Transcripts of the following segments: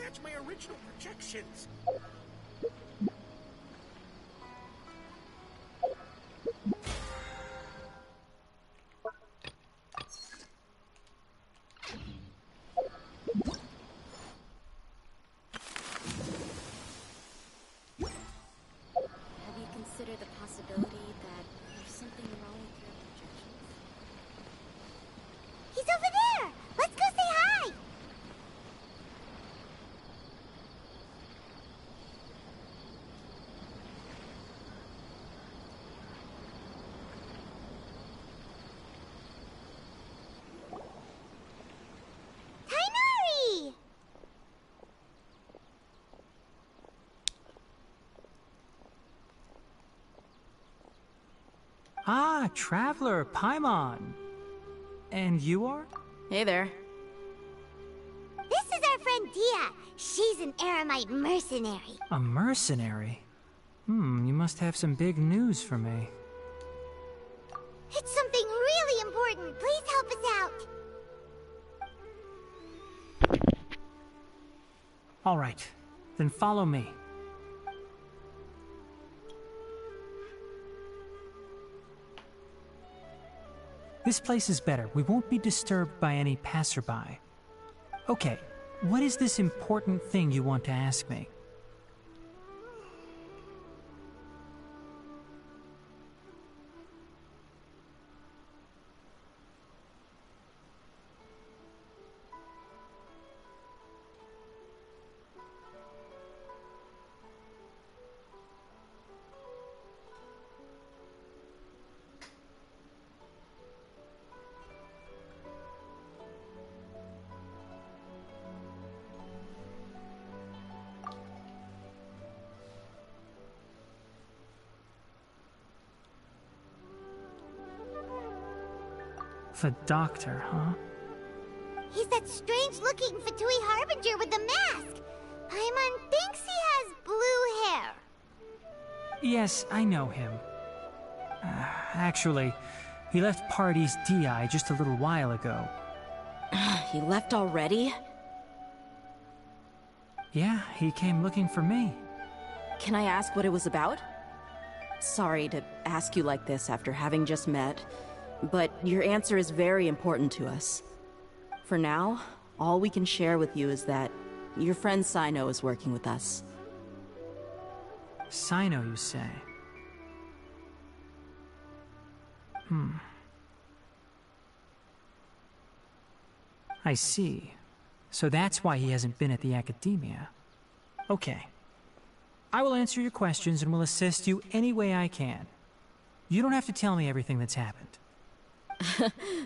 match my original projections. Have you considered the possibility that there's something wrong with your projections? He's over there! Let's go say hi! Tainari! Ah, Traveler, Paimon. And you are? Hey there. This is our friend Dia. She's an Aramite mercenary. A mercenary? You must have some big news for me. It's something really important. Please help us out. All right, then follow me. This place is better. We won't be disturbed by any passerby. Okay, what is this important thing you want to ask me? The doctor, huh? He's that strange-looking Fatui Harbinger with the mask. Paimon thinks he has blue hair. Yes, I know him. Actually, he left Party's DI just a little while ago. He left already? Yeah, he came looking for me. Can I ask what it was about? Sorry to ask you like this after having just met, but your answer is very important to us. For now, all we can share with you is that your friend Sino is working with us. Sino, you say? I see. So that's why he hasn't been at the academia. Okay. I will answer your questions and will assist you any way I can. You don't have to tell me everything that's happened.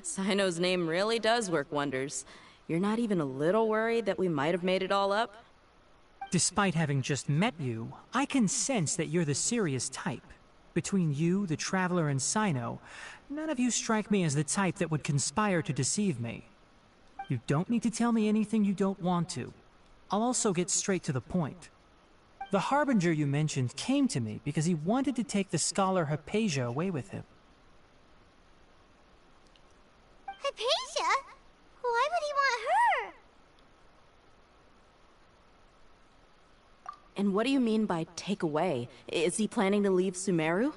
Sino's name really does work wonders. You're not even a little worried that we might have made it all up? Despite having just met you, I can sense that you're the serious type. Between you, the Traveler, and Sino, none of you strike me as the type that would conspire to deceive me. You don't need to tell me anything you don't want to. I'll also get straight to the point. The Harbinger you mentioned came to me because he wanted to take the scholar Hypatia away with him. Hypatia? Why would he want her? And what do you mean by take away? Is he planning to leave Sumeru?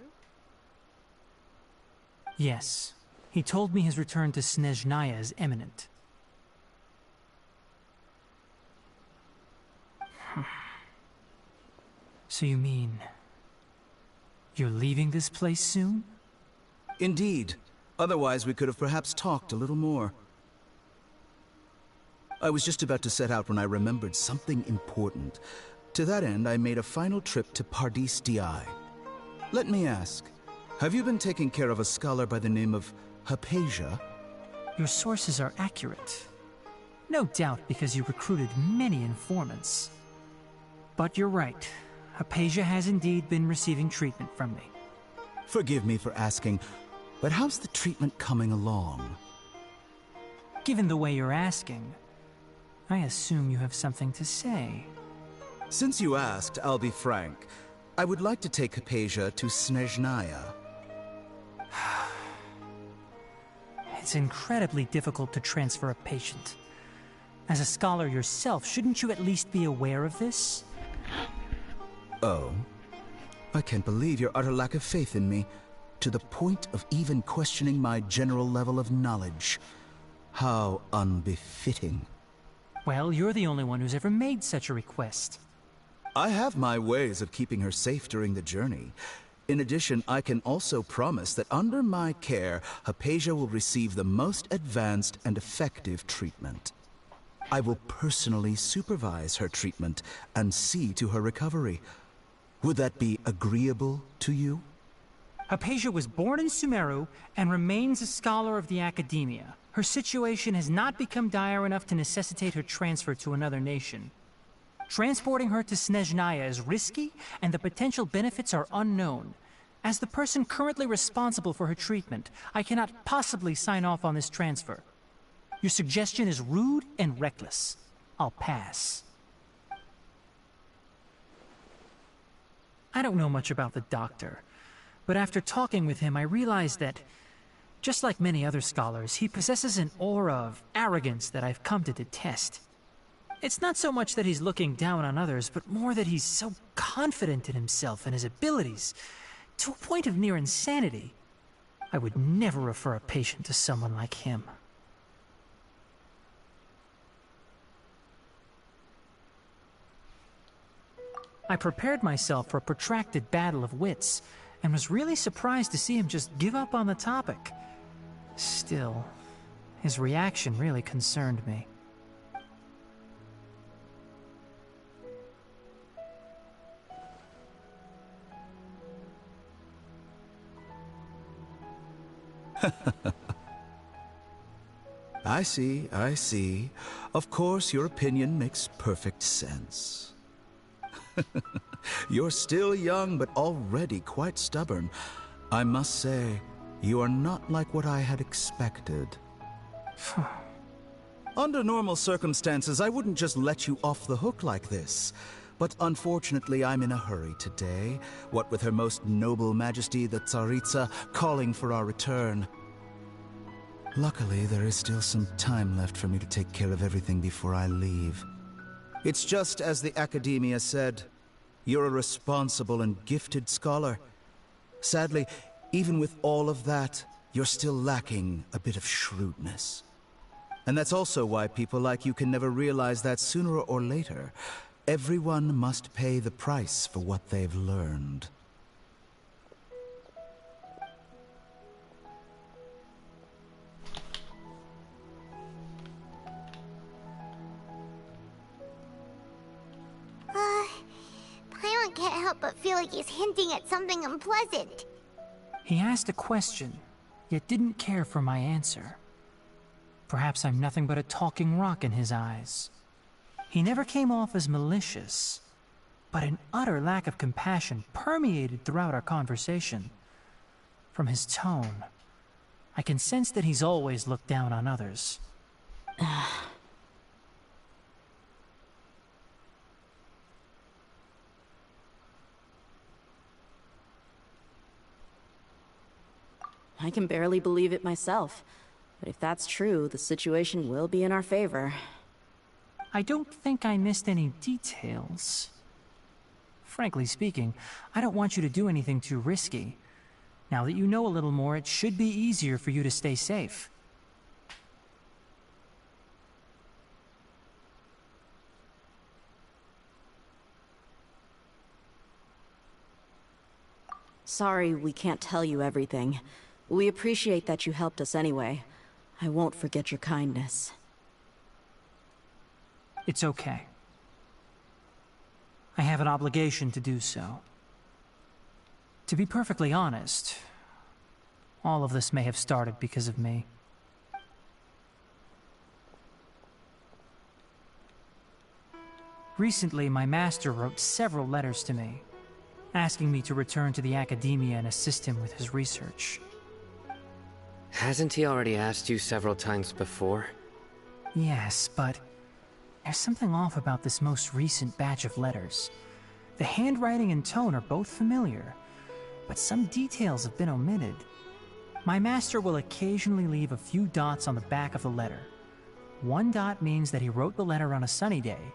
Yes. He told me his return to Snezhnaya is imminent. So you mean... you're leaving this place soon? Indeed. Otherwise, we could have perhaps talked a little more. I was just about to set out when I remembered something important. To that end, I made a final trip to Pardis Di. Let me ask, have you been taking care of a scholar by the name of Hypatia? Your sources are accurate. No doubt because you recruited many informants. But you're right. Hypatia has indeed been receiving treatment from me. Forgive me for asking, but how's the treatment coming along? Given the way you're asking, I assume you have something to say. Since you asked, I'll be frank. I would like to take Hypatia to Snezhnaya. It's incredibly difficult to transfer a patient. As a scholar yourself, shouldn't you at least be aware of this? Oh? I can't believe your utter lack of faith in me, to the point of even questioning my general level of knowledge. How unbefitting. Well, you're the only one who's ever made such a request. I have my ways of keeping her safe during the journey. In addition, I can also promise that under my care, Hypatia will receive the most advanced and effective treatment. I will personally supervise her treatment and see to her recovery. Would that be agreeable to you? Hypatia was born in Sumeru and remains a scholar of the Academia. Her situation has not become dire enough to necessitate her transfer to another nation. Transporting her to Snezhnaya is risky, and the potential benefits are unknown. As the person currently responsible for her treatment, I cannot possibly sign off on this transfer. Your suggestion is rude and reckless. I'll pass. I don't know much about the doctor, but after talking with him, I realized that, just like many other scholars, he possesses an aura of arrogance that I've come to detest. It's not so much that he's looking down on others, but more that he's so confident in himself and his abilities, to a point of near insanity. I would never refer a patient to someone like him. I prepared myself for a protracted battle of wits, and was really surprised to see him just give up on the topic. Still, his reaction really concerned me. I see. Of course, your opinion makes perfect sense. You're still young, but already quite stubborn. I must say, you are not like what I had expected. Under normal circumstances, I wouldn't just let you off the hook like this. But unfortunately, I'm in a hurry today, what with Her Most Noble Majesty the Tsaritsa calling for our return. Luckily, there is still some time left for me to take care of everything before I leave. It's just as the Academia said, you're a responsible and gifted scholar. Sadly, even with all of that, you're still lacking a bit of shrewdness. And that's also why people like you can never realize that sooner or later, everyone must pay the price for what they've learned. Paimon can't help but feel like he's hinting at something unpleasant. He asked a question, yet didn't care for my answer. Perhaps I'm nothing but a talking rock in his eyes. He never came off as malicious, but an utter lack of compassion permeated throughout our conversation. From his tone, I can sense that he's always looked down on others. I can barely believe it myself. But if that's true, the situation will be in our favor. I don't think I missed any details. Frankly speaking, I don't want you to do anything too risky. Now that you know a little more, it should be easier for you to stay safe. Sorry we can't tell you everything. We appreciate that you helped us anyway. I won't forget your kindness. It's okay. I have an obligation to do so. To be perfectly honest, all of this may have started because of me. Recently, my master wrote several letters to me, asking me to return to the Academia and assist him with his research. Hasn't he already asked you several times before? Yes, but there's something off about this most recent batch of letters. The handwriting and tone are both familiar, but some details have been omitted. My master will occasionally leave a few dots on the back of the letter. 1 dot means that he wrote the letter on a sunny day,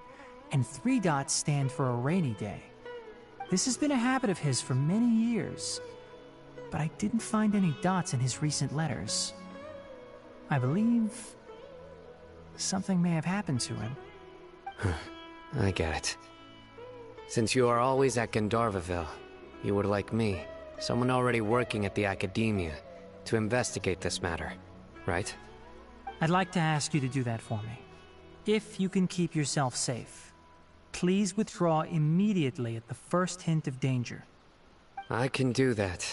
and 3 dots stand for a rainy day. This has been a habit of his for many years, but I didn't find any dots in his recent letters. I believe something may have happened to him. I get it. Since you are always at Gandharvaville, you would like me, someone already working at the Academia, to investigate this matter, right? I'd like to ask you to do that for me. If you can keep yourself safe, please withdraw immediately at the first hint of danger. I can do that,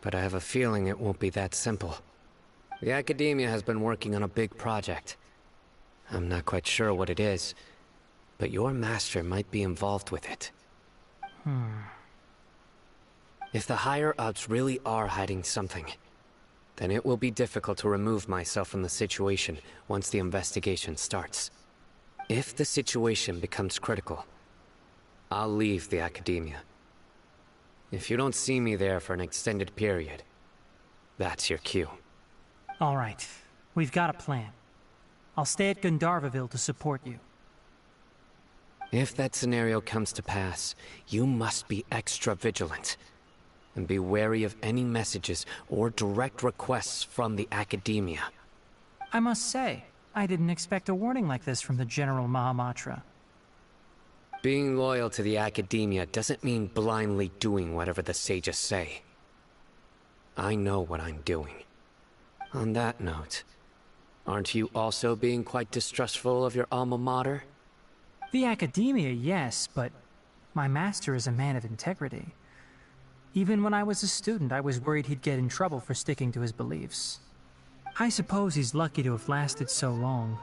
but I have a feeling it won't be that simple. The Academia has been working on a big project. I'm not quite sure what it is, but your master might be involved with it. If the higher-ups really are hiding something, then it will be difficult to remove myself from the situation once the investigation starts. If the situation becomes critical, I'll leave the Academia. If you don't see me there for an extended period, that's your cue. All right, we've got a plan. I'll stay at Gandharvaville to support you. If that scenario comes to pass, you must be extra vigilant. And be wary of any messages or direct requests from the Academia. I must say, I didn't expect a warning like this from the General Mahamatra. Being loyal to the Academia doesn't mean blindly doing whatever the sages say. I know what I'm doing. On that note, aren't you also being quite distrustful of your alma mater? The Academia, yes, but my master is a man of integrity. Even when I was a student, I was worried he'd get in trouble for sticking to his beliefs. I suppose he's lucky to have lasted so long.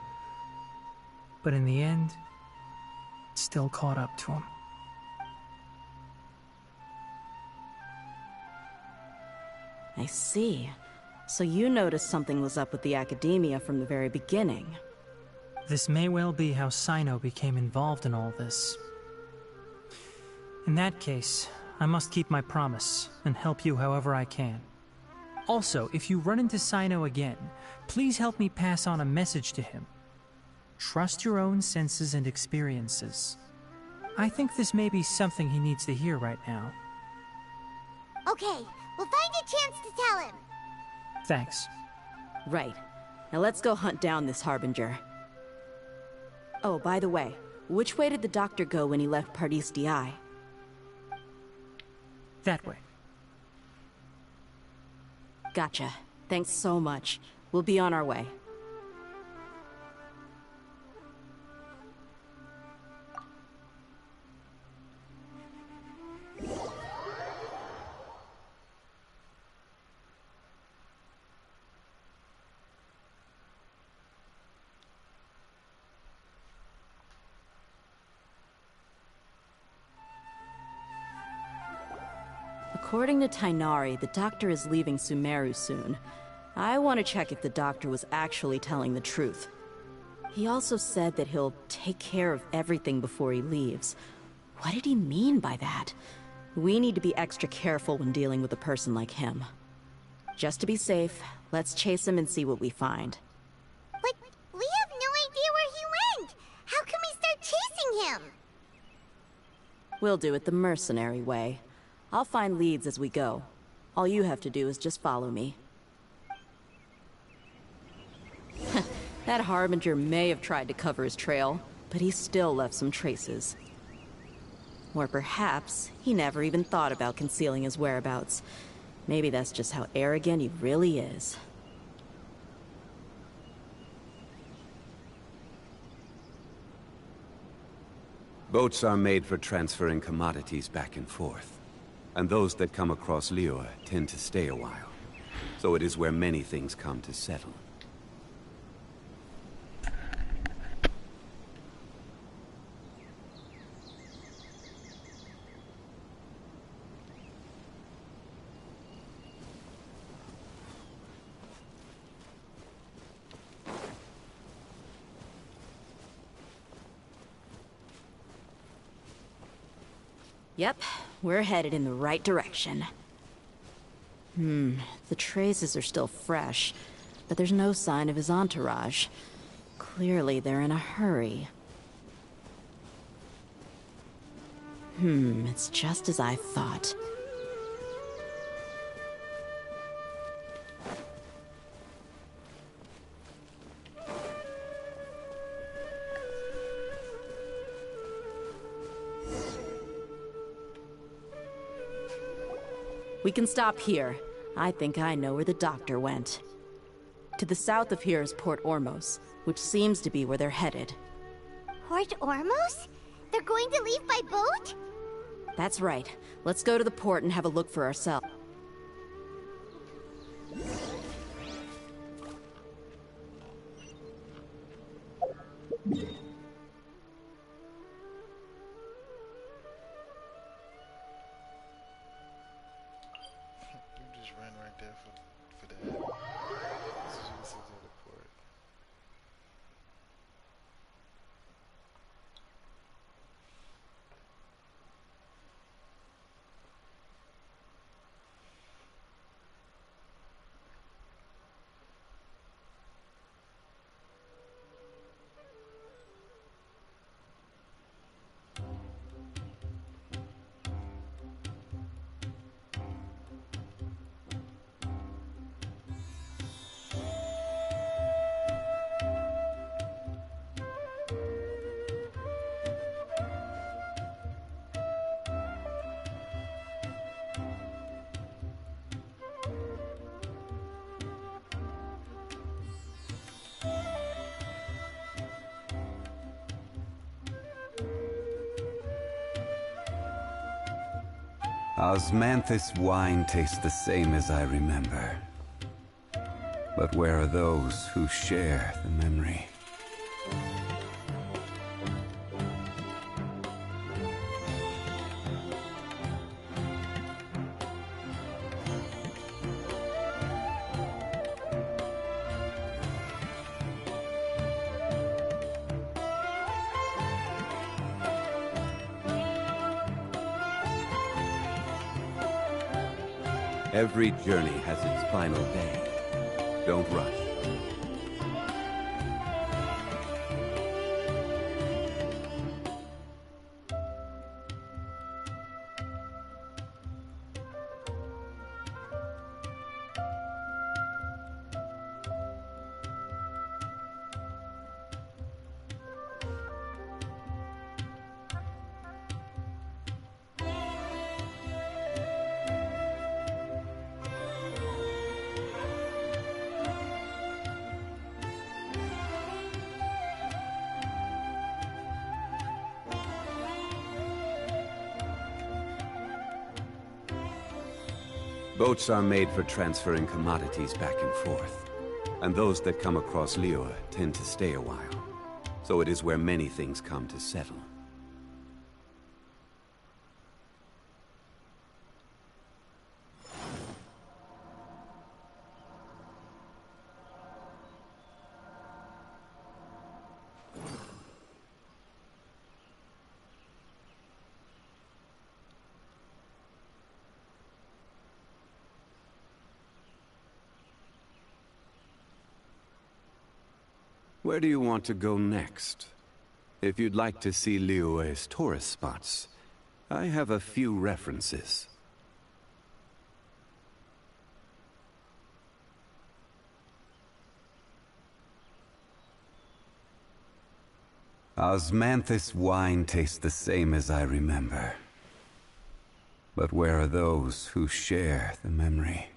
But in the end, it still caught up to him. I see. So you noticed something was up with the Academia from the very beginning. This may well be how Sino became involved in all this. In that case, I must keep my promise and help you however I can. Also, if you run into Sino again, please help me pass on a message to him. Trust your own senses and experiences. I think this may be something he needs to hear right now. Okay, we'll find a chance to tell him. Thanks. Right. Now let's go hunt down this Harbinger. Oh, by the way, which way did the doctor go when he left Pardis Di? That way. Gotcha. Thanks so much. We'll be on our way. According to Tainari, the doctor is leaving Sumeru soon. I want to check if the doctor was actually telling the truth. He also said that he'll take care of everything before he leaves. What did he mean by that? We need to be extra careful when dealing with a person like him. Just to be safe, let's chase him and see what we find. But we have no idea where he went! How can we start chasing him? We'll do it the mercenary way. I'll find leads as we go. All you have to do is just follow me. That Harbinger may have tried to cover his trail, but he still left some traces. Or perhaps he never even thought about concealing his whereabouts. Maybe that's just how arrogant he really is. Boats are made for transferring commodities back and forth. And those that come across Liyue tend to stay a while. So it is where many things come to settle. Yep, we're headed in the right direction. The traces are still fresh, but there's no sign of his entourage. Clearly, they're in a hurry. It's just as I thought. We can stop here. I think I know where the doctor went. To the south of here is Port Ormos, which seems to be where they're headed. Port Ormos? They're going to leave by boat? That's right. Let's go to the port and have a look for ourselves. You just ran right there for that. This is the port. Osmanthus wine tastes the same as I remember. But where are those who share the memory? Every journey has its final day. Don't rush. Boats are made for transferring commodities back and forth. And those that come across Liyue tend to stay a while. So it is where many things come to settle. Where do you want to go next? If you'd like to see Liyue's tourist spots, I have a few references. Osmanthus wine tastes the same as I remember. But where are those who share the memory?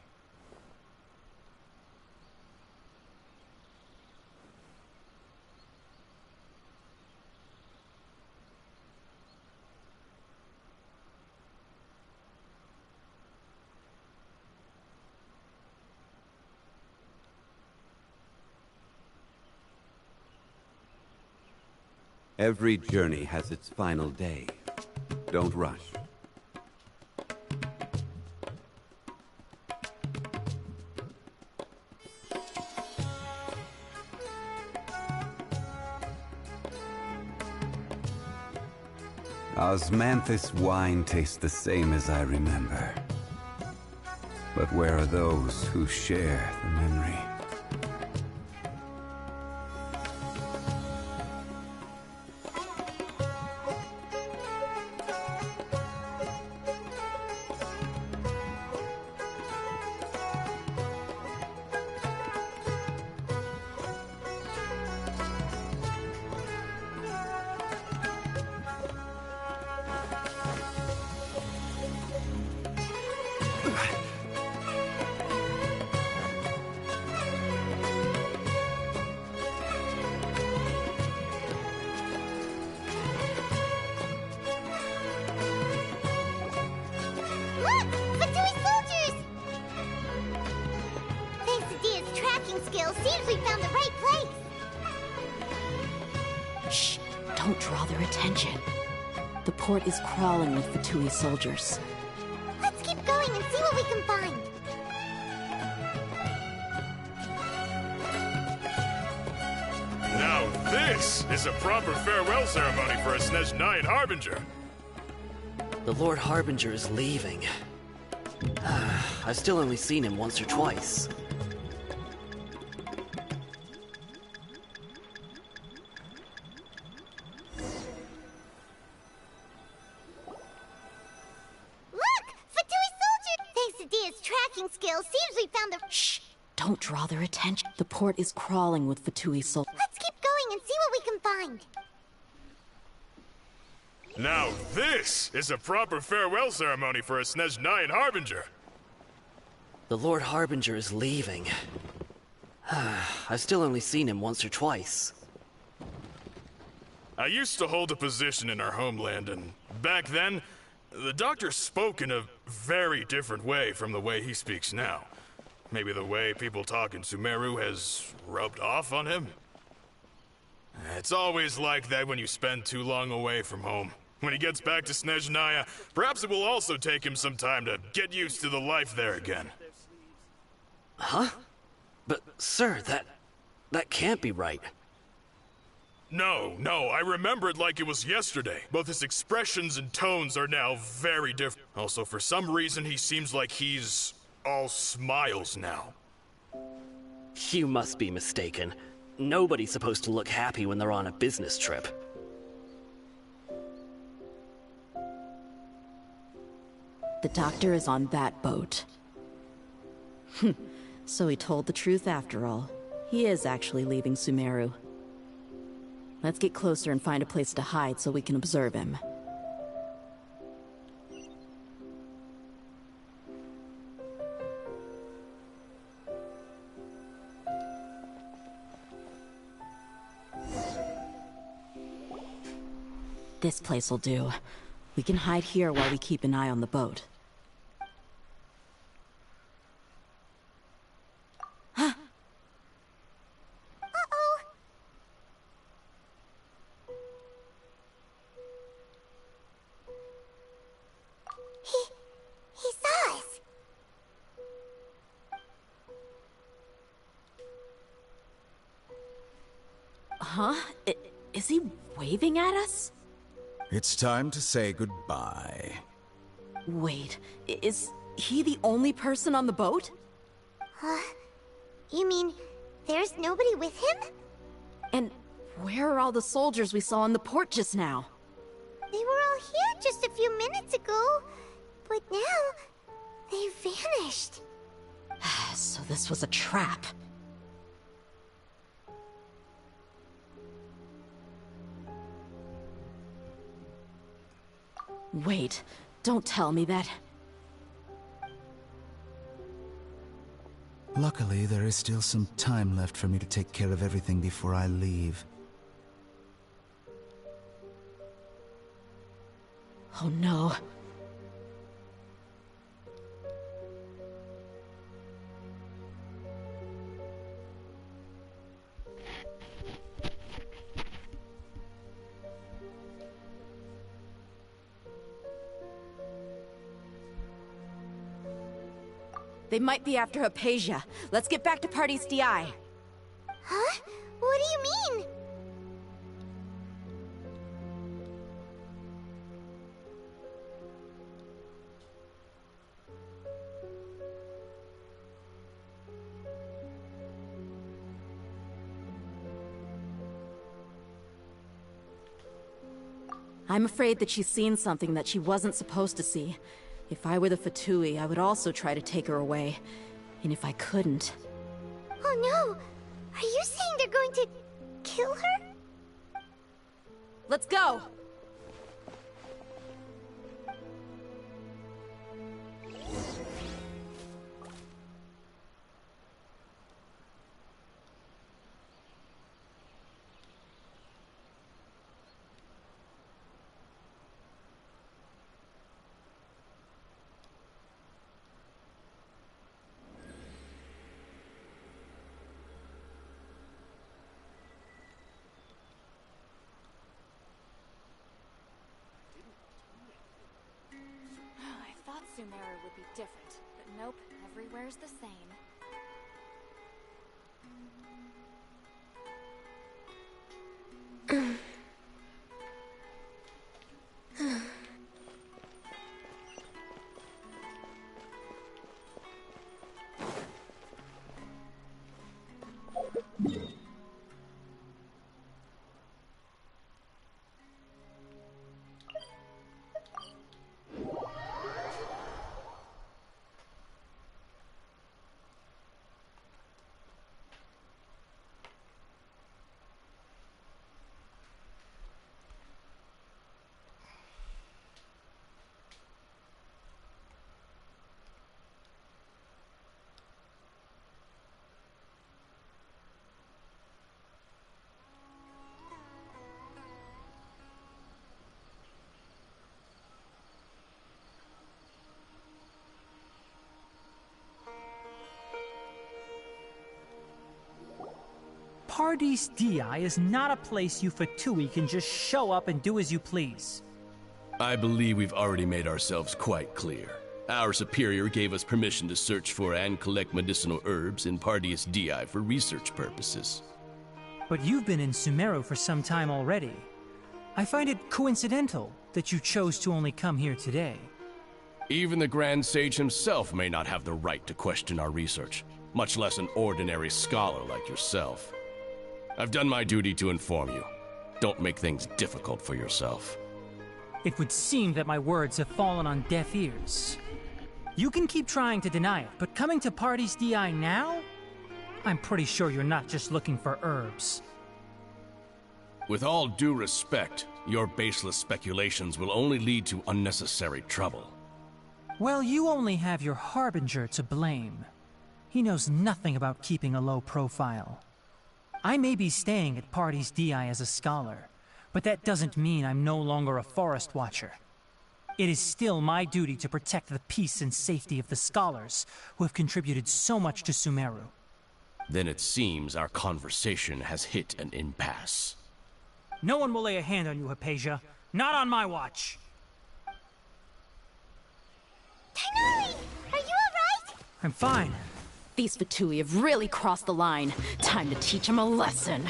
Every journey has its final day. Don't rush. Osmanthus wine tastes the same as I remember. But where are those who share the memory? Shh! Don't draw their attention. The port is crawling with Fatui soldiers. Let's keep going and see what we can find. Now this is a proper farewell ceremony for a Snezhnayan Harbinger. The Lord Harbinger is leaving. I've still only seen him once or twice. Look! Fatui soldier! Thanks to Dia's tracking skills, seems we found the... Shh! Don't draw their attention. The port is crawling with Fatui soldiers. Let's keep going and see what we can find. Now this is a proper farewell ceremony for a Snezhnayan Harbinger. The Lord Harbinger is leaving. I've still only seen him once or twice. I used to hold a position in our homeland, and back then, the doctor spoke in a very different way from the way he speaks now. Maybe the way people talk in Sumeru has rubbed off on him? It's always like that when you spend too long away from home. When he gets back to Snezhnaya, perhaps it will also take him some time to get used to the life there again. Huh? But, sir, that can't be right. No, I remember it like it was yesterday. Both his expressions and tones are now very different. Also, for some reason, he seems like he's all smiles now. You must be mistaken. Nobody's supposed to look happy when they're on a business trip. The doctor is on that boat. So he told the truth after all. He is actually leaving Sumeru. Let's get closer and find a place to hide so we can observe him. This place will do. We can hide here while we keep an eye on the boat. He saw us. Huh? Is he waving at us? It's time to say goodbye. Wait, is he the only person on the boat? You mean there's nobody with him? And where are all the soldiers we saw in the port just now? They were all here just a few minutes ago, but now they vanished. So this was a trap. Wait, don't tell me that... Luckily, there is still some time left for me to take care of everything before I leave. Oh no. They might be after Hypatia. Let's get back to Party's DI. Huh? What do you mean? I'm afraid that she's seen something that she wasn't supposed to see. If I were the Fatui, I would also try to take her away. And if I couldn't... Oh no! Are you saying they're going to kill her? Let's go! different. But nope, everywhere's the same. Paradis Di is not a place you Fatui can just show up and do as you please. I believe we've already made ourselves quite clear. Our superior gave us permission to search for and collect medicinal herbs in Paradis Di for research purposes. But you've been in Sumeru for some time already. I find it coincidental that you chose to only come here today. Even the Grand Sage himself may not have the right to question our research, much less an ordinary scholar like yourself. I've done my duty to inform you. Don't make things difficult for yourself. It would seem that my words have fallen on deaf ears. You can keep trying to deny it, but coming to Paradis Di now? I'm pretty sure you're not just looking for herbs. With all due respect, your baseless speculations will only lead to unnecessary trouble. Well, you only have your Harbinger to blame. He knows nothing about keeping a low profile. I may be staying at Paradis Di as a scholar, but that doesn't mean I'm no longer a forest watcher. It is still my duty to protect the peace and safety of the scholars who have contributed so much to Sumeru. Then it seems our conversation has hit an impasse. No one will lay a hand on you, Hypatia. Not on my watch. Tighnari! Are you alright? I'm fine. These Fatui have really crossed the line. Time to teach them a lesson.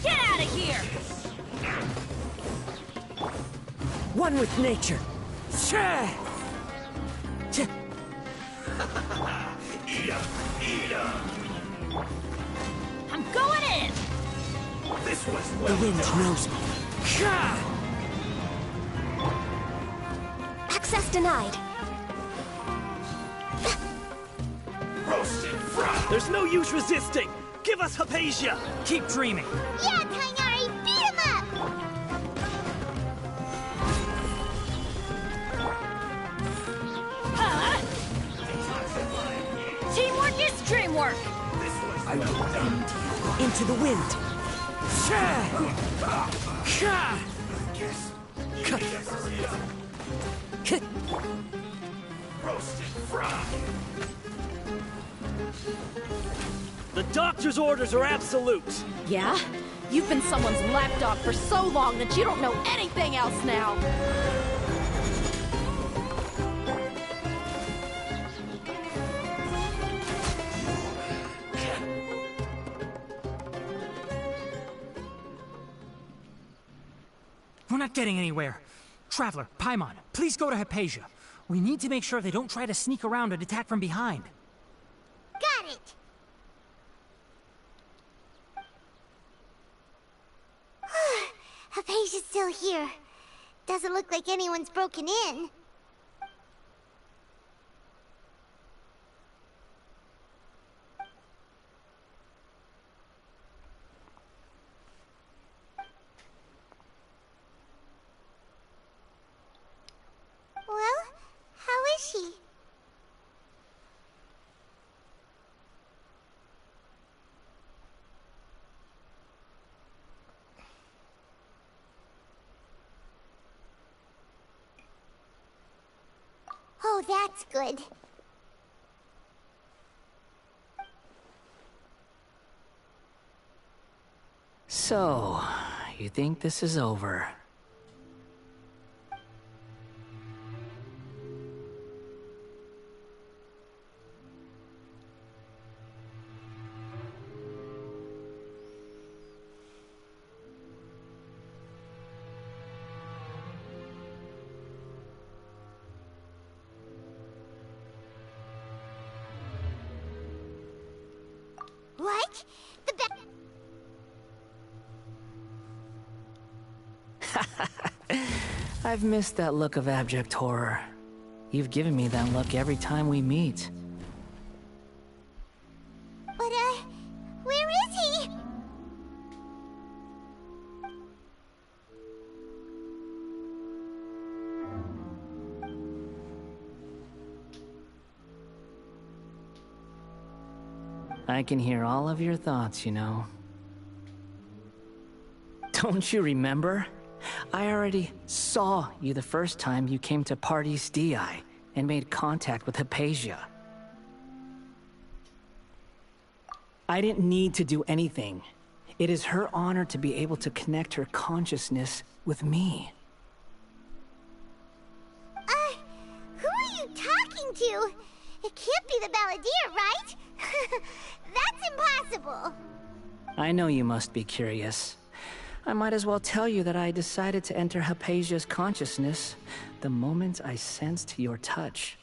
Get out of here! One with nature. I'm going in! This was The wind knows me. Access denied. Roasted fried. There's no use resisting. Give us Hypatia. Keep dreaming. Yeah, Tighnari, beat him up! Huh? Teamwork is dreamwork! I will end you. Into the wind. Roasted fried. The doctor's orders are absolute. Yeah? You've been someone's lapdog for so long that you don't know anything else now. We're not getting anywhere. Traveler, Paimon, please go to Hypatia. We need to make sure they don't try to sneak around and attack from behind. Got it! Hypatia's still here. Doesn't look like anyone's broken in. Well, how is she? Oh, that's good. So, you think this is over. What? The I've missed that look of abject horror. You've given me that look every time we meet. But, where is he? I can hear all of your thoughts, you know. Don't you remember? I already saw you the first time you came to Party's DI and made contact with Hypatia. I didn't need to do anything. It is her honor to be able to connect her consciousness with me. Who are you talking to? It can't be the Balladeer, right? That's impossible. I know you must be curious. I might as well tell you that I decided to enter Hypatia's consciousness the moment I sensed your touch.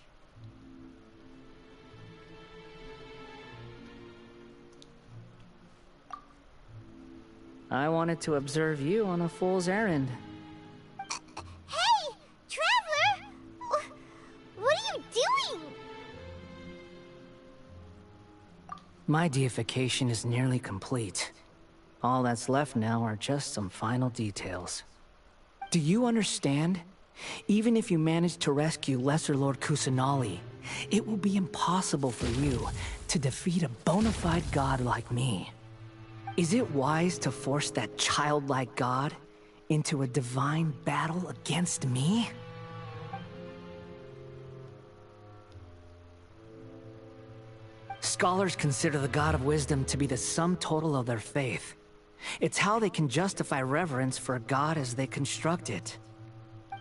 I wanted to observe you on a fool's errand. Hey, Traveler! What are you doing? My deification is nearly complete. All that's left now are just some final details. Do you understand? Even if you manage to rescue Lesser Lord Kusanali, it will be impossible for you to defeat a bona fide god like me. Is it wise to force that childlike god into a divine battle against me? Scholars consider the God of Wisdom to be the sum total of their faith. It's how they can justify reverence for a god as they construct it.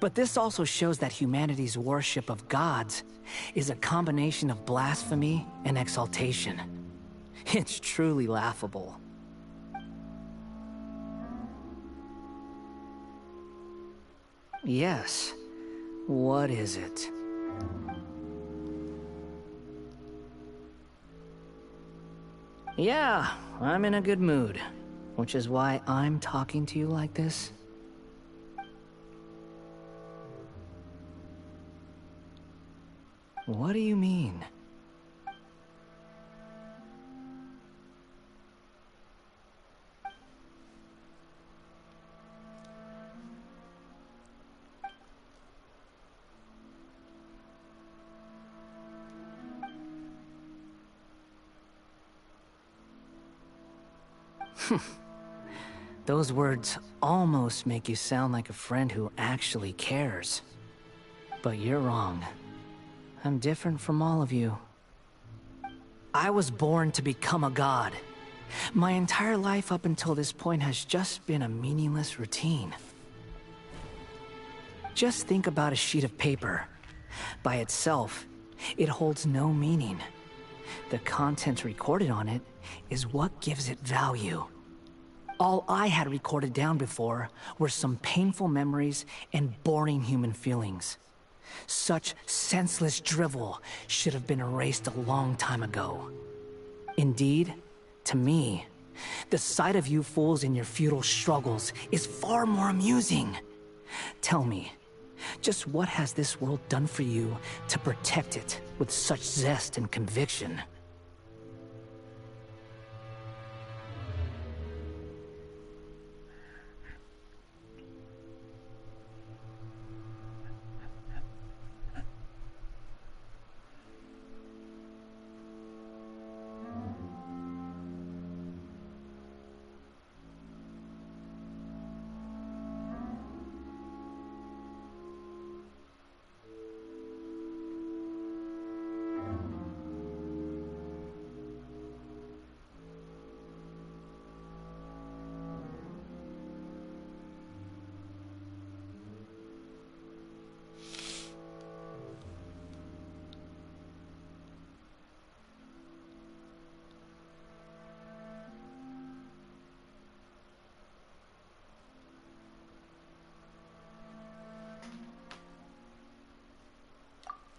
But this also shows that humanity's worship of gods is a combination of blasphemy and exaltation. It's truly laughable. Yes. What is it? Yeah, I'm in a good mood. Which is why I'm talking to you like this. What do you mean? Those words almost make you sound like a friend who actually cares. But you're wrong. I'm different from all of you. I was born to become a god. My entire life up until this point has just been a meaningless routine. Just think about a sheet of paper. By itself, it holds no meaning. The content recorded on it is what gives it value. All I had recorded down before were some painful memories and boring human feelings. Such senseless drivel should have been erased a long time ago. Indeed, to me, the sight of you fools in your futile struggles is far more amusing. Tell me, just what has this world done for you to protect it with such zest and conviction?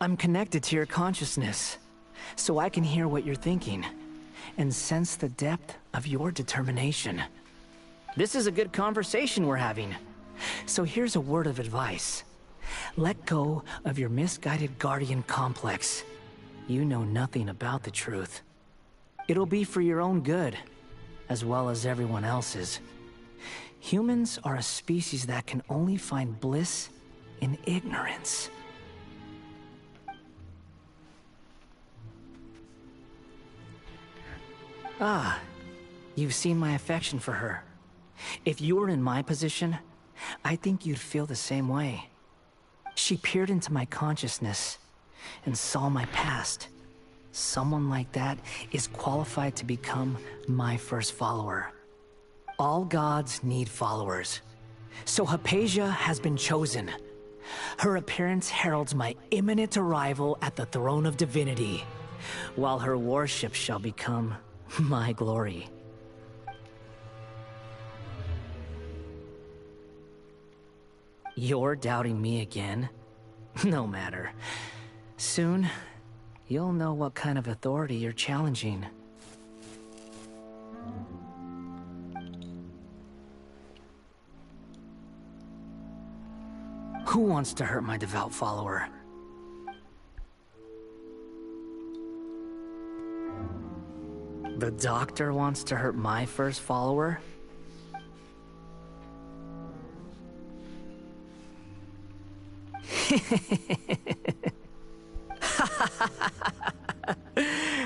I'm connected to your consciousness, so I can hear what you're thinking, and sense the depth of your determination. This is a good conversation we're having. So here's a word of advice. Let go of your misguided guardian complex. You know nothing about the truth. It'll be for your own good, as well as everyone else's. Humans are a species that can only find bliss in ignorance. Ah, you've seen my affection for her. If you were in my position, I think you'd feel the same way. She peered into my consciousness and saw my past. Someone like that is qualified to become my first follower. All gods need followers. So Hypatia has been chosen. Her appearance heralds my imminent arrival at the throne of divinity, while her worship shall become my glory. You're doubting me again? No matter. Soon, you'll know what kind of authority you're challenging. Who wants to hurt my devout follower? The doctor wants to hurt my first follower?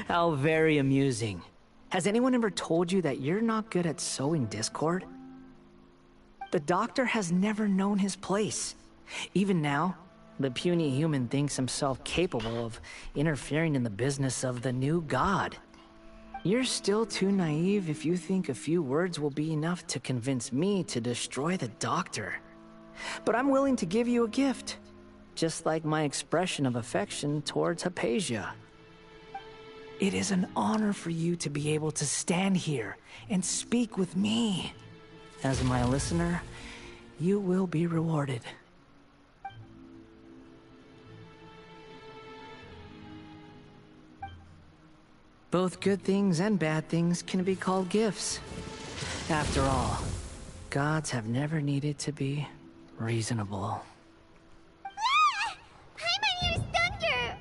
How very amusing. Has anyone ever told you that you're not good at sowing discord? The doctor has never known his place. Even now, the puny human thinks himself capable of interfering in the business of the new god. You're still too naive if you think a few words will be enough to convince me to destroy the doctor. But I'm willing to give you a gift, just like my expression of affection towards Hypatia. It is an honor for you to be able to stand here and speak with me. As my listener, you will be rewarded. Both good things and bad things can be called gifts. After all, gods have never needed to be reasonable. Ah! Paimon hears thunder!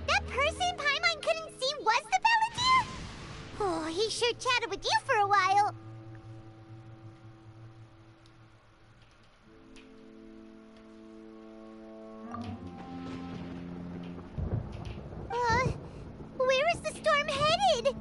That person Paimon couldn't see was the Palantir? Oh, he sure chatted with you for a while. Where is the storm headed?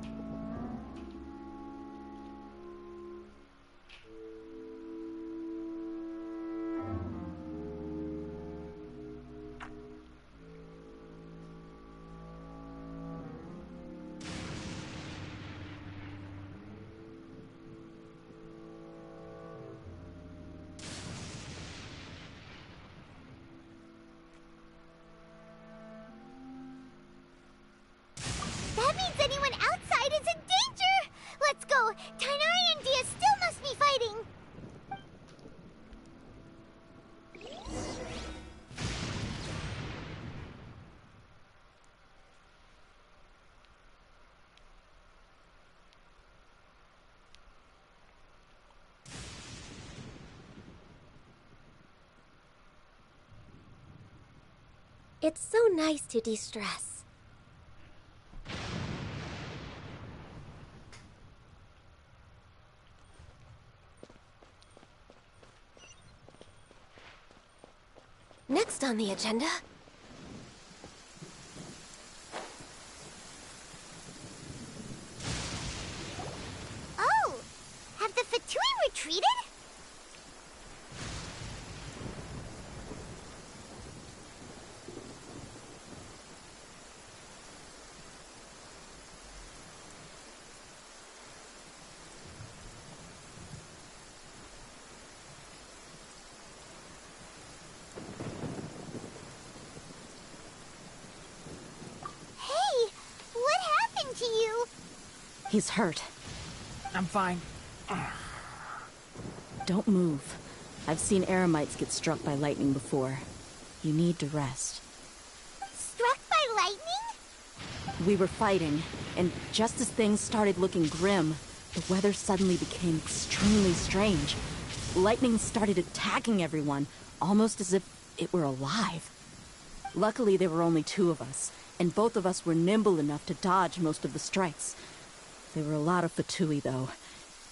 That means anyone outside is in danger! Let's go! Tainari and Dia still must be fighting! It's so nice to de-stress. Next on the agenda... Oh! Have the Fatui retreated? He's hurt. I'm fine. Don't move. I've seen eremites get struck by lightning before. You need to rest. Struck by lightning? We were fighting, and just as things started looking grim, the weather suddenly became extremely strange. Lightning started attacking everyone, almost as if it were alive. Luckily, there were only two of us, and both of us were nimble enough to dodge most of the strikes. There were a lot of Fatui, though,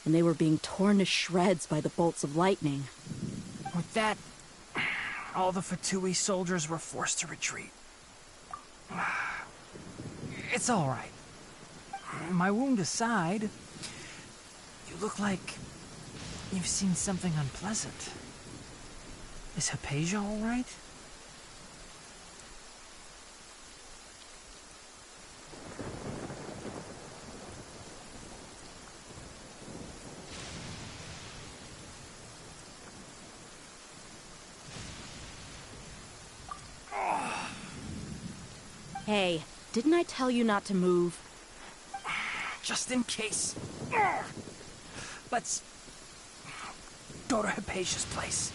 and they were being torn to shreds by the bolts of lightning. With that, all the Fatui soldiers were forced to retreat. It's all right. My wound aside, you look like you've seen something unpleasant. Is Hypatia all right? Hey, didn't I tell you not to move? Just in case. Let's go to Hypatia's place.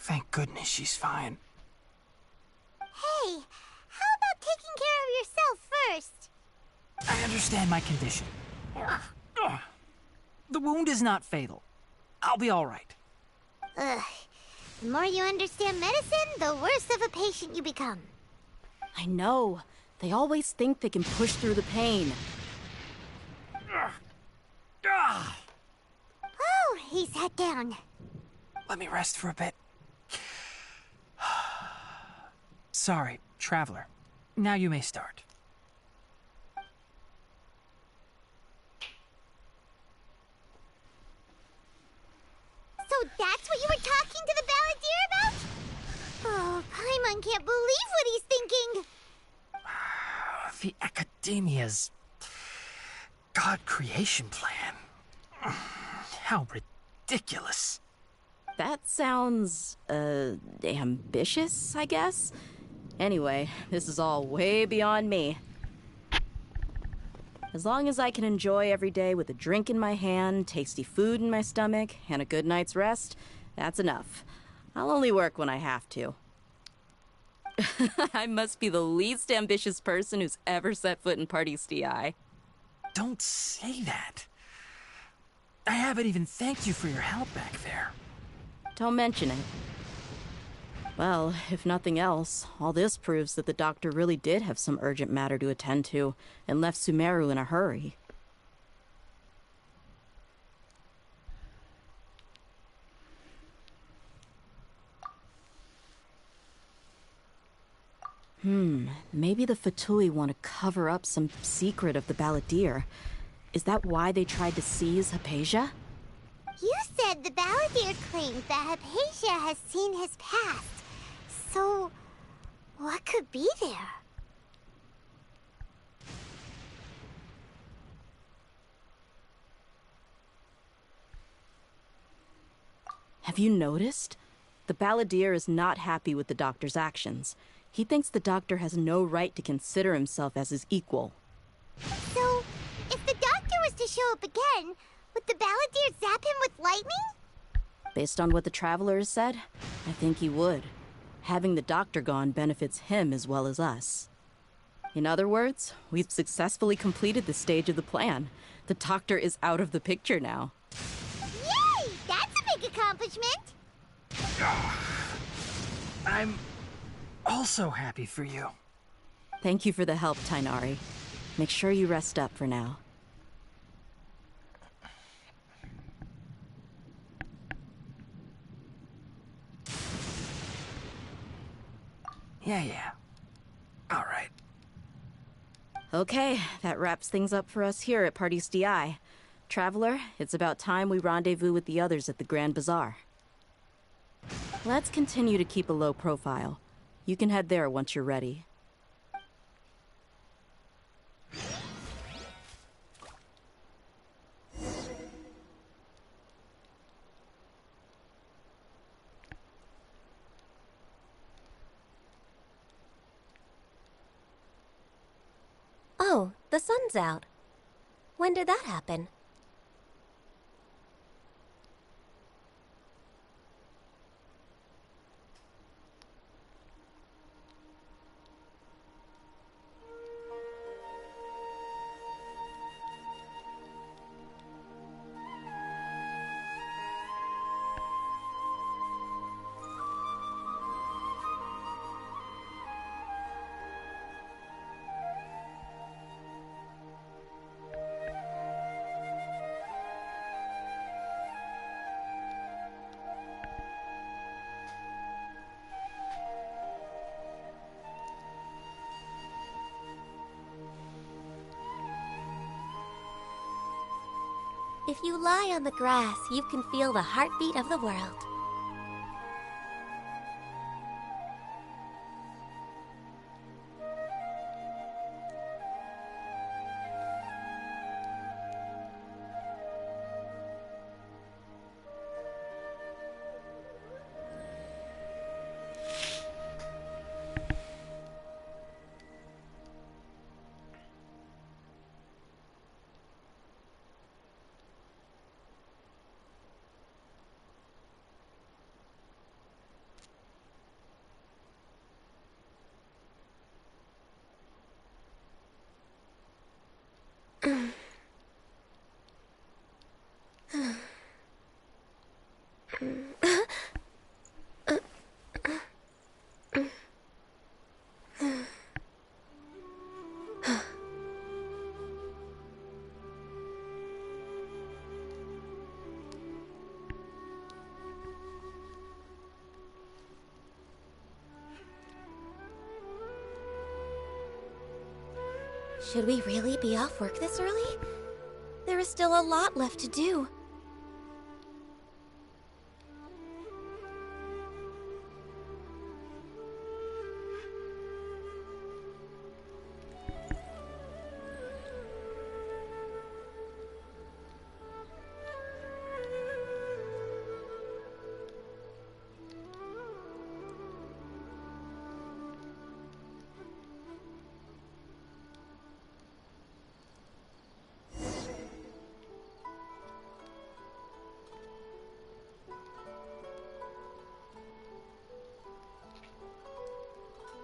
Thank goodness she's fine. Hey, how about taking care of yourself first? I understand my condition. The wound is not fatal. I'll be all right. Ugh. The more you understand medicine, the worse of a patient you become. I know. They always think they can push through the pain. Oh, he sat down. Let me rest for a bit. Sorry, traveler. Now you may start. So that's what you were talking to the balladeer about? Oh, Paimon can't believe what he's thinking. The Academia's God creation plan. How ridiculous. That sounds, ambitious, I guess? Anyway, this is all way beyond me. As long as I can enjoy every day with a drink in my hand, tasty food in my stomach, and a good night's rest, that's enough. I'll only work when I have to. I must be the least ambitious person who's ever set foot in Party's DI. Don't say that. I haven't even thanked you for your help back there. Don't mention it. Well, if nothing else, all this proves that the doctor really did have some urgent matter to attend to, and left Sumeru in a hurry. Maybe the Fatui want to cover up some secret of the balladeer. Is that why they tried to seize Hypatia? You said the balladeer claims that Hypatia has seen his past. So, what could be there? Have you noticed? The balladeer is not happy with the doctor's actions. He thinks the doctor has no right to consider himself as his equal. So, if the doctor was to show up again, would the balladeer zap him with lightning? Based on what the traveler has said, I think he would. Having the doctor gone benefits him as well as us. In other words, we've successfully completed this stage of the plan. The doctor is out of the picture now. Yay! That's a big accomplishment! I'm also happy for you. Thank you for the help, Tainari. Make sure you rest up for now. Yeah. All right. Okay, that wraps things up for us here at Party's DI. Traveler, it's about time we rendezvous with the others at the Grand Bazaar. Let's continue to keep a low profile. You can head there once you're ready. Oh, the sun's out. When did that happen? If you lie on the grass, you can feel the heartbeat of the world. Should we really be off work this early? There is still a lot left to do.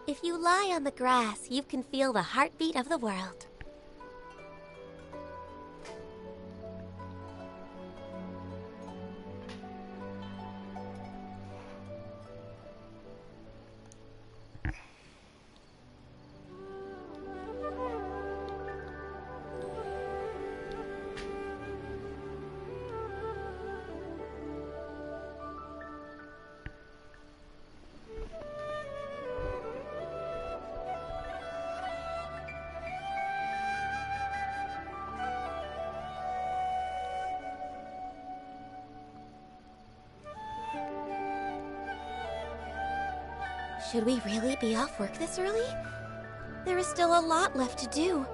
If you lie on the grass, you can feel the heartbeat of the world. Should we really be off work this early? There is still a lot left to do.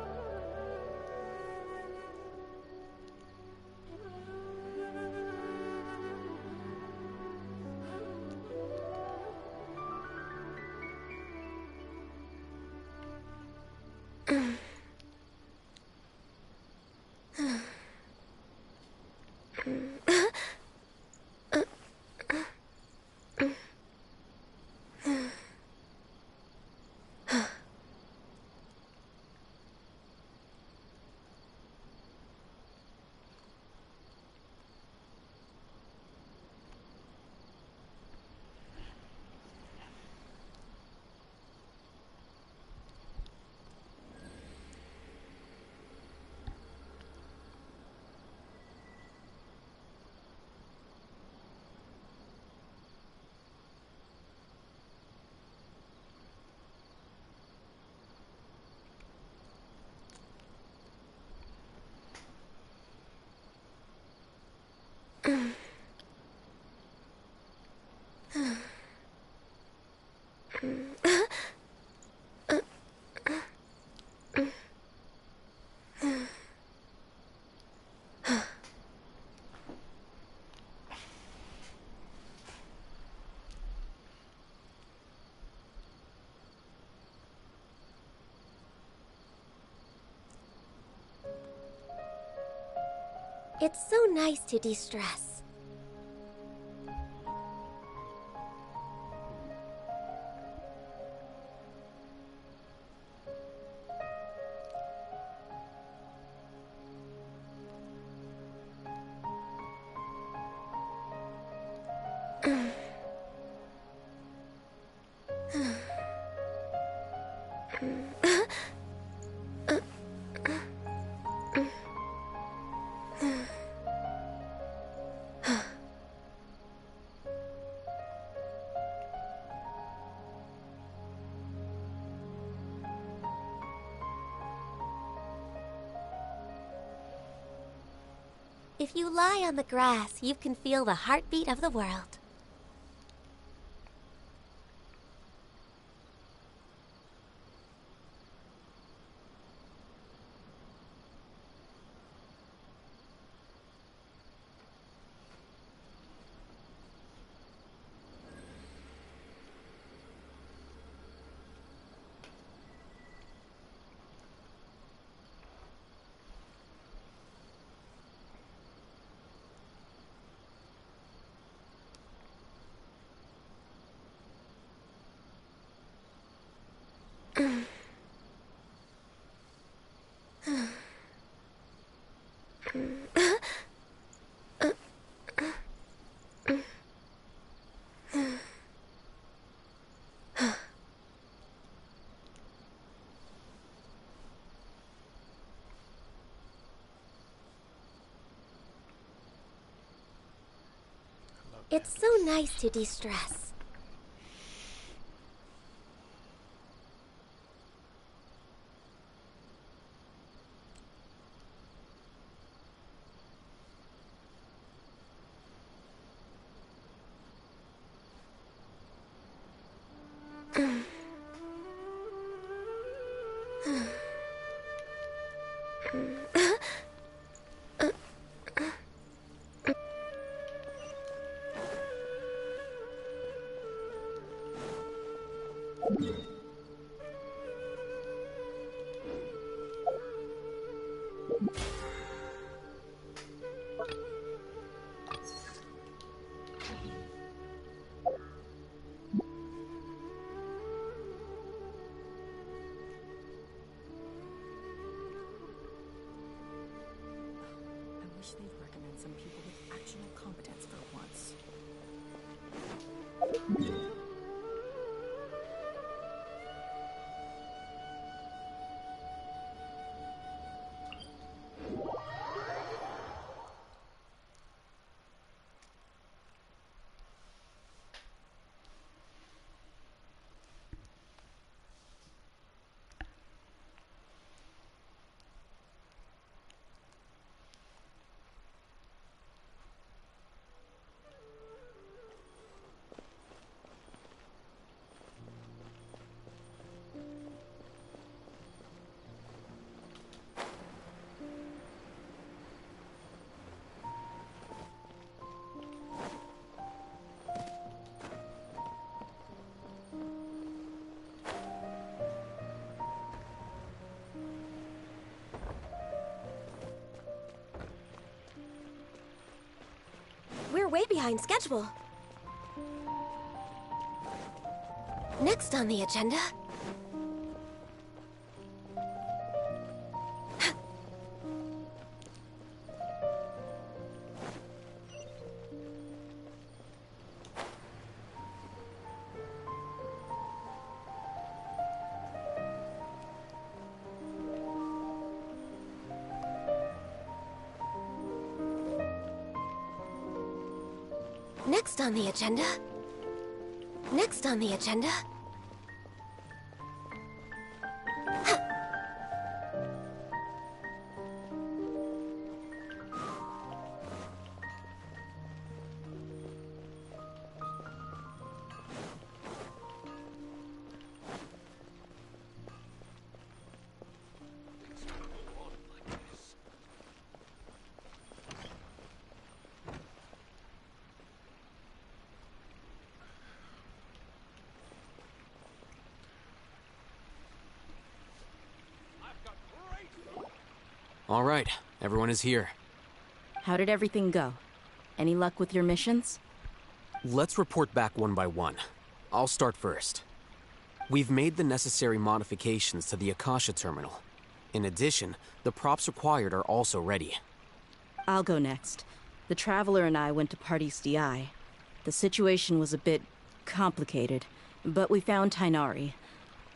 It's so nice to de-stress. If you lie on the grass, you can feel the heartbeat of the world. It's so nice to de-stress. I wish they'd recommend some people with actual competence for once. We're way behind schedule. Next on the agenda... Next on the agenda... Next on the agenda... All right, everyone is here. How did everything go? Any luck with your missions? Let's report back one by one. I'll start first. We've made the necessary modifications to the Akasha terminal. In addition, the props required are also ready. I'll go next. The Traveler and I went to Party's DI. The situation was a bit complicated, but we found Tainari.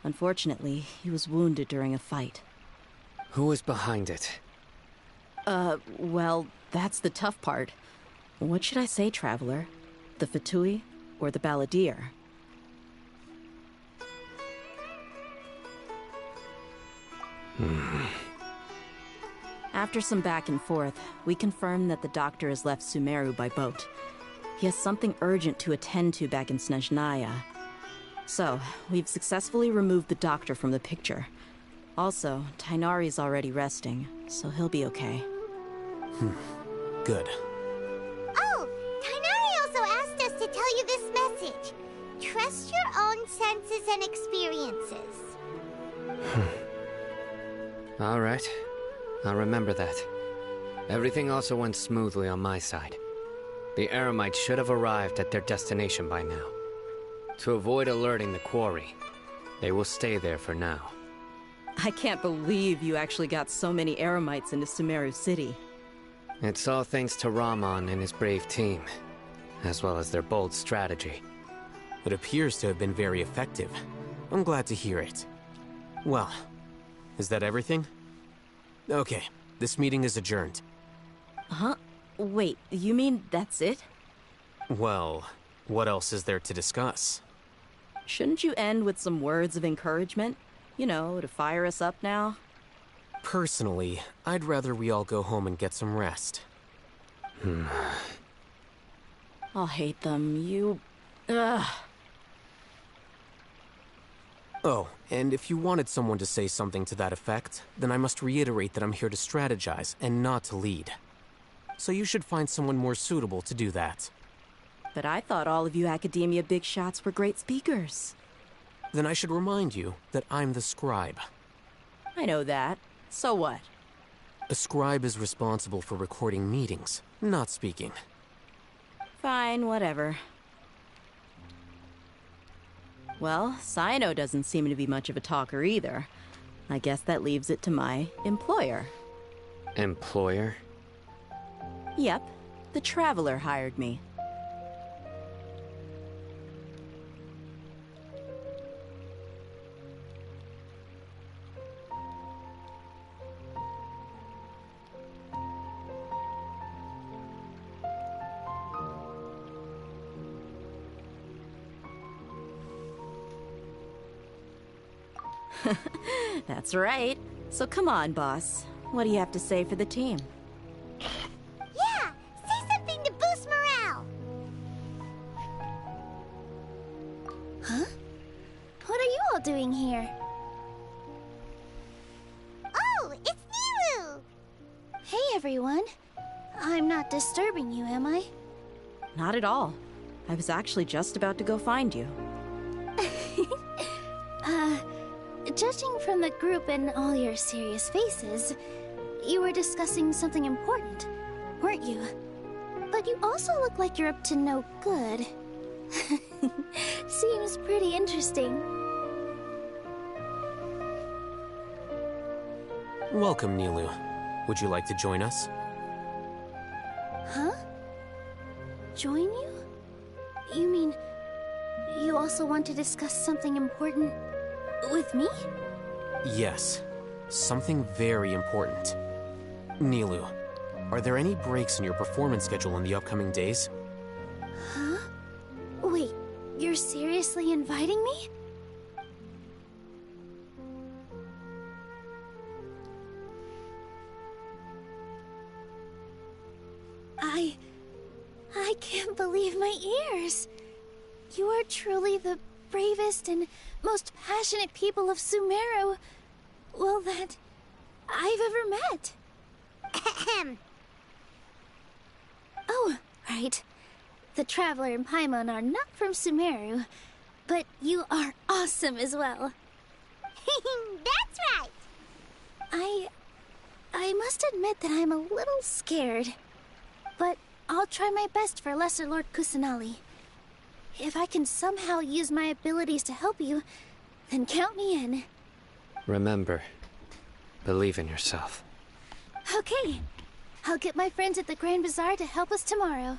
Unfortunately, he was wounded during a fight. Who is behind it? Well, that's the tough part. What should I say, Traveler? The Fatui or the Balladeer? After some back and forth, we confirmed that the doctor has left Sumeru by boat. He has something urgent to attend to back in Snezhnaya. So, we've successfully removed the doctor from the picture. Also, Tainari's already resting, so he'll be okay. Good. Oh, Tainari also asked us to tell you this message. Trust your own senses and experiences. All right. I'll remember that. Everything also went smoothly on my side. The Eremites should have arrived at their destination by now. To avoid alerting the quarry, they will stay there for now. I can't believe you actually got so many Eremites into Sumeru City. It's all thanks to Rahman and his brave team, as well as their bold strategy. It appears to have been very effective. I'm glad to hear it. Well, is that everything? Okay, this meeting is adjourned. Huh? Wait, you mean that's it? Well, what else is there to discuss? Shouldn't you end with some words of encouragement? You know, to fire us up now? Personally, I'd rather we all go home and get some rest. I'll hate them. Ugh. Oh, and if you wanted someone to say something to that effect, then I must reiterate that I'm here to strategize and not to lead. So you should find someone more suitable to do that. But I thought all of you academia big shots were great speakers. Then I should remind you that I'm the scribe. I know that. So what? A scribe is responsible for recording meetings, not speaking. Fine, whatever. Well, Sino doesn't seem to be much of a talker either. I guess that leaves it to my employer. Employer? Yep, the Traveler hired me. That's right. So come on, boss. What do you have to say for the team? Yeah, say something to boost morale. Huh? What are you all doing here? Oh, it's Nilu! Hey, everyone. I'm not disturbing you, am I? Not at all. I was actually just about to go find you. Judging from the group and all your serious faces, you were discussing something important, weren't you? But you also look like you're up to no good. Seems pretty interesting. Welcome, Nilu. Would you like to join us? Huh? Join you? You mean you also want to discuss something important with me? Yes. Something very important. Nilu, are there any breaks in your performance schedule in the upcoming days? Huh? Wait, you're seriously inviting me? I can't believe my ears. You are truly the bravest and most passionate people of Sumeru, well, that I've ever met. Ahem. Oh, right. The Traveler and Paimon are not from Sumeru, but you are awesome as well. That's right. I must admit that I'm a little scared. But I'll try my best for Lesser Lord Kusanali. If I can somehow use my abilities to help you, then count me in. Remember, believe in yourself. Okay. I'll get my friends at the Grand Bazaar to help us tomorrow.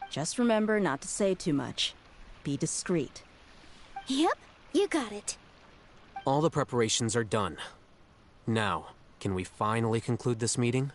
Just remember not to say too much. Be discreet. Yep, you got it. All the preparations are done. Now, can we finally conclude this meeting?